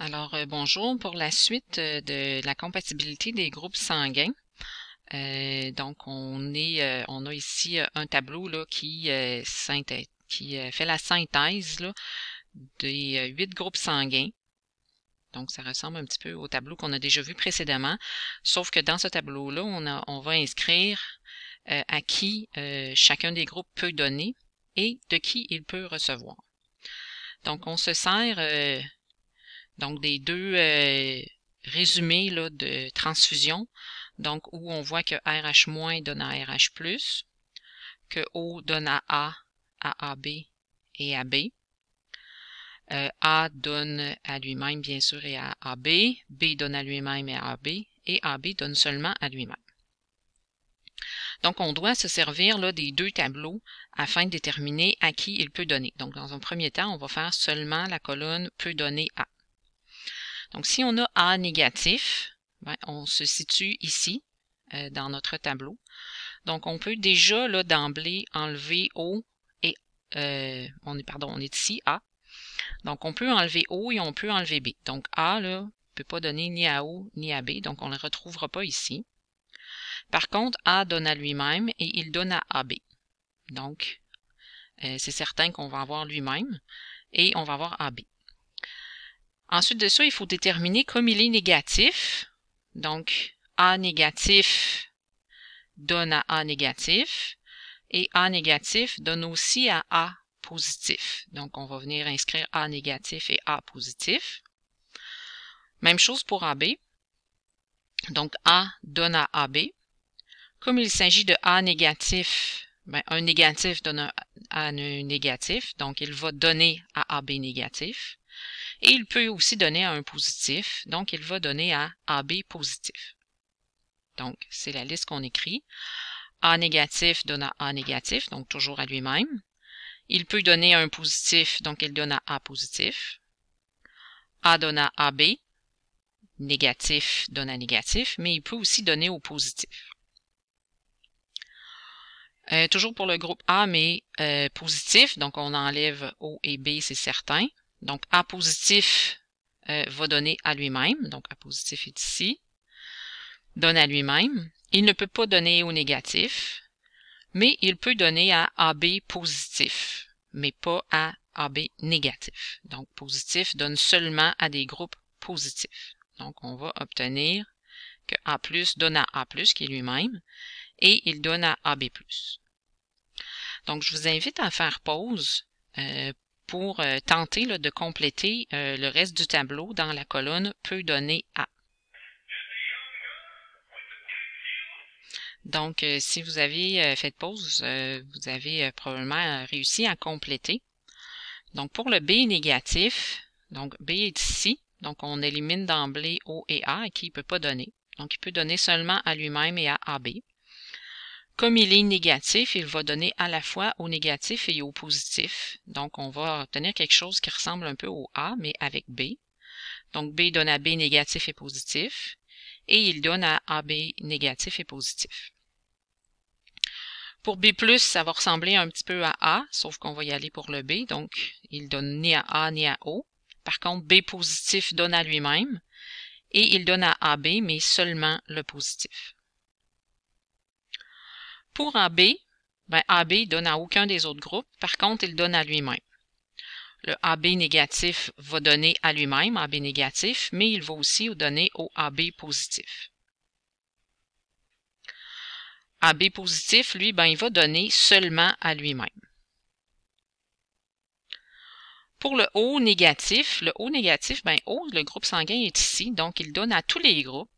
Alors, bonjour pour la suite de la compatibilité des groupes sanguins. Donc, on a ici un tableau là, qui fait la synthèse là, des 8 groupes sanguins. Donc, ça ressemble un petit peu au tableau qu'on a déjà vu précédemment, sauf que dans ce tableau-là, on va inscrire à qui chacun des groupes peut donner et de qui il peut recevoir. Donc, on se sert donc des deux résumés là, de transfusion, donc où on voit que RH- donne à RH+, que O donne à AB et à B. A donne à lui-même, bien sûr, et à AB. B donne à lui-même et à AB donne seulement à lui-même. Donc, on doit se servir là, des deux tableaux afin de déterminer à qui il peut donner. Donc, dans un premier temps, on va faire seulement la colonne peut donner à. Donc, si on a A négatif, ben, on se situe ici, dans notre tableau. Donc, on peut déjà là d'emblée enlever O et on est ici A. Donc, on peut enlever O et on peut enlever B. Donc, A là, ne peut pas donner ni à O ni à B, donc on ne le retrouvera pas ici. Par contre, A donne à lui-même et il donne à AB. Donc, c'est certain qu'on va avoir lui-même et on va avoir AB. Ensuite de ça, il faut déterminer comme il est négatif. Donc, A négatif donne à A négatif et A négatif donne aussi à A positif. Donc, on va venir inscrire A négatif et A positif. Même chose pour AB. Donc, A donne à AB. Comme il s'agit de A négatif, ben, un négatif donne à un négatif, donc il va donner à AB négatif. Et il peut aussi donner à un positif, donc il va donner à AB positif. Donc, c'est la liste qu'on écrit. A négatif donne à A négatif, donc toujours à lui-même. Il peut donner à un positif, donc il donne à A positif. A donne à AB, négatif donne à négatif, mais il peut aussi donner au positif. Toujours pour le groupe A, mais positif, donc on enlève O et B, c'est certain. Donc A positif va donner à lui-même, donc A positif est ici, donne à lui-même. Il ne peut pas donner au négatif, mais il peut donner à AB positif, mais pas à AB négatif. Donc positif donne seulement à des groupes positifs. Donc on va obtenir que A+ donne à A+, qui est lui-même, et il donne à AB+. Donc, je vous invite à faire pause pour tenter là, de compléter le reste du tableau dans la colonne « Peut donner à ». Donc, si vous avez fait pause, vous avez probablement réussi à compléter. Donc, pour le B négatif, donc B est ici. Donc, on élimine d'emblée O et A à qui il ne peut pas donner. Donc, il peut donner seulement à lui-même et à AB. Comme il est négatif, il va donner à la fois au négatif et au positif. Donc, on va obtenir quelque chose qui ressemble un peu au A, mais avec B. Donc, B donne à B négatif et positif. Et il donne à AB négatif et positif. Pour B+, ça va ressembler un petit peu à A, sauf qu'on va y aller pour le B. Donc, il donne ni à A ni à O. Par contre, B positif donne à lui-même. Et il donne à AB, mais seulement le positif. Pour AB, ben AB donne à aucun des autres groupes. Par contre, il donne à lui-même. Le AB négatif va donner à lui-même, AB négatif, mais il va aussi donner au AB positif. AB positif, lui, ben, il va donner seulement à lui-même. Pour le O négatif, ben, O, le groupe sanguin est ici, donc il donne à tous les groupes.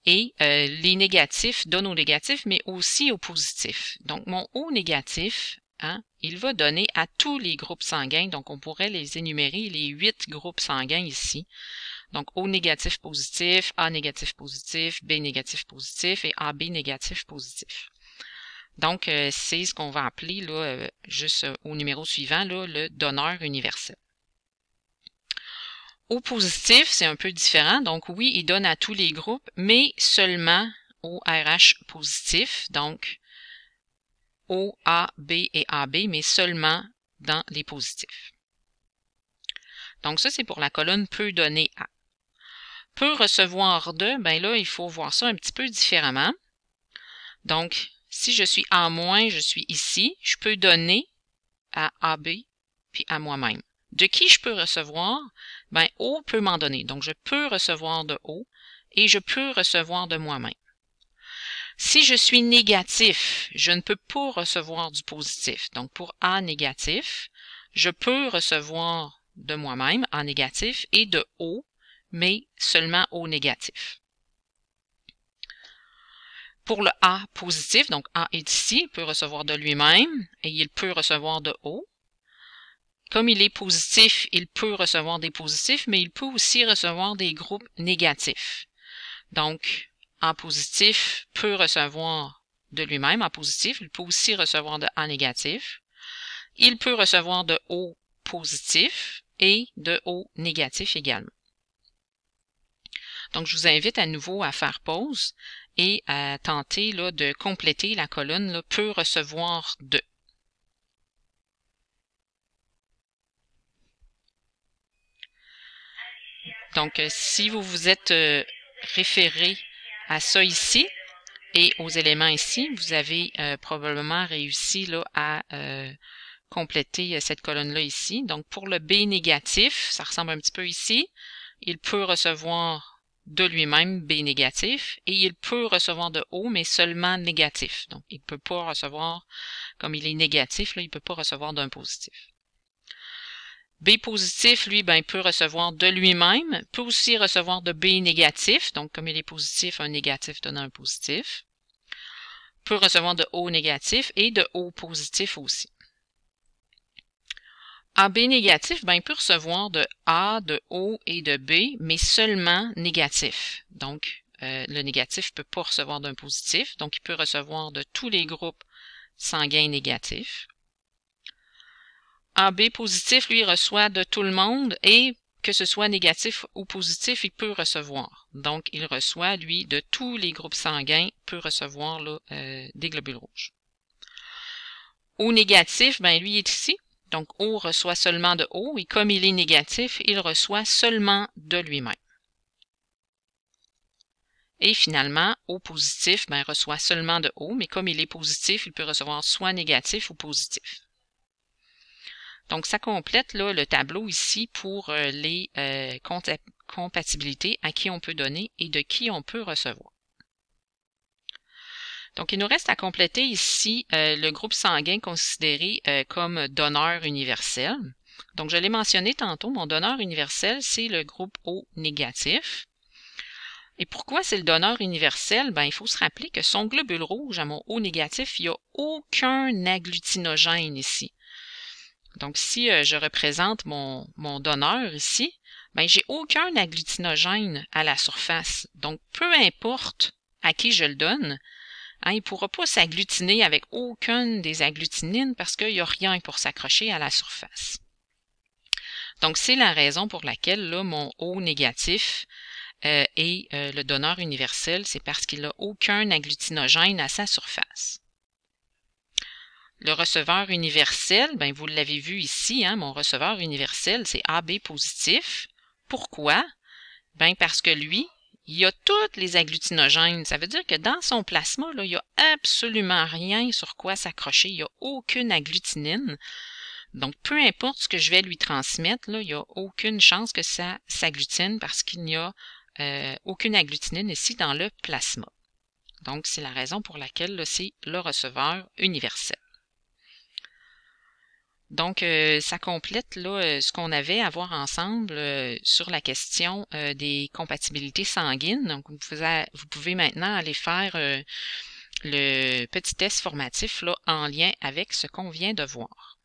Et les négatifs donnent aux négatifs, mais aussi aux positifs. Donc, mon O négatif, hein, il va donner à tous les groupes sanguins. Donc, on pourrait les énumérer, les 8 groupes sanguins ici. Donc, O négatif positif, A négatif positif, B négatif positif et AB négatif positif. Donc, c'est ce qu'on va appeler, là, juste au numéro suivant, là, le donneur universel. O positif, c'est un peu différent. Donc, oui, il donne à tous les groupes, mais seulement au RH positif. Donc, O, A, B et AB, mais seulement dans les positifs. Donc ça, c'est pour la colonne peut donner à. Peut recevoir de, ben là, il faut voir ça un petit peu différemment. Donc, si je suis A-, je suis ici, je peux donner à AB puis à moi-même. De qui je peux recevoir? Ben, O peut m'en donner. Donc, je peux recevoir de O et je peux recevoir de moi-même. Si je suis négatif, je ne peux pas recevoir du positif. Donc, pour A négatif, je peux recevoir de moi-même A négatif et de O, mais seulement O négatif. Pour le A positif, donc A est ici, il peut recevoir de lui-même et il peut recevoir de O. Comme il est positif, il peut recevoir des positifs, mais il peut aussi recevoir des groupes négatifs. Donc, A positif peut recevoir de lui-même A positif, il peut aussi recevoir de A négatif. Il peut recevoir de O positif et de O négatif également. Donc, je vous invite à nouveau à faire pause et à tenter là, de compléter la colonne là, peut recevoir de. Donc, si vous vous êtes référé à ça ici et aux éléments ici, vous avez probablement réussi là, à compléter cette colonne-là ici. Donc, pour le B négatif, ça ressemble un petit peu ici. Il peut recevoir de lui-même B négatif et il peut recevoir de O, mais seulement négatif. Donc, il ne peut pas recevoir, comme il est négatif, là, il ne peut pas recevoir d'un positif. B positif, lui, ben, il peut recevoir de lui-même, peut aussi recevoir de B négatif, donc comme il est positif, un négatif donne un positif. Peut recevoir de O négatif et de O positif aussi. AB négatif, ben, il peut recevoir de A, de O et de B, mais seulement négatif. Donc, le négatif ne peut pas recevoir d'un positif, donc il peut recevoir de tous les groupes sanguins négatifs. AB positif, lui, reçoit de tout le monde et que ce soit négatif ou positif, il peut recevoir. Donc, il reçoit, lui, de tous les groupes sanguins, peut recevoir là, des globules rouges. O négatif, ben, lui, est ici. Donc, O reçoit seulement de O, et comme il est négatif, il reçoit seulement de lui-même. Et finalement, O positif, ben, reçoit seulement de O, mais comme il est positif, il peut recevoir soit négatif ou positif. Donc, ça complète là, le tableau ici pour les compatibilités à qui on peut donner et de qui on peut recevoir. Donc, il nous reste à compléter ici le groupe sanguin considéré comme donneur universel. Donc, je l'ai mentionné tantôt, mon donneur universel, c'est le groupe O négatif. Et pourquoi c'est le donneur universel? Ben, il faut se rappeler que son globule rouge, à mon O négatif, il n'y a aucun agglutinogène ici. Donc, si je représente mon donneur ici, ben, j'ai aucun agglutinogène à la surface. Donc, peu importe à qui je le donne, hein, il ne pourra pas s'agglutiner avec aucune des agglutinines parce qu'il n'y a rien pour s'accrocher à la surface. Donc, c'est la raison pour laquelle là, mon O négatif est le donneur universel, c'est parce qu'il n'a aucun agglutinogène à sa surface. Le receveur universel, ben, vous l'avez vu ici, hein, mon receveur universel, c'est AB positif. Pourquoi? Ben, parce que lui, il y a tous les agglutinogènes. Ça veut dire que dans son plasma, là, il n'y a absolument rien sur quoi s'accrocher. Il n'y a aucune agglutinine. Donc, peu importe ce que je vais lui transmettre, là, il n'y a aucune chance que ça s'agglutine parce qu'il n'y a aucune agglutinine ici dans le plasma. Donc, c'est la raison pour laquelle c'est le receveur universel. Donc, ça complète là, ce qu'on avait à voir ensemble sur la question des compatibilités sanguines. Donc, vous pouvez maintenant aller faire le petit test formatif là, en lien avec ce qu'on vient de voir.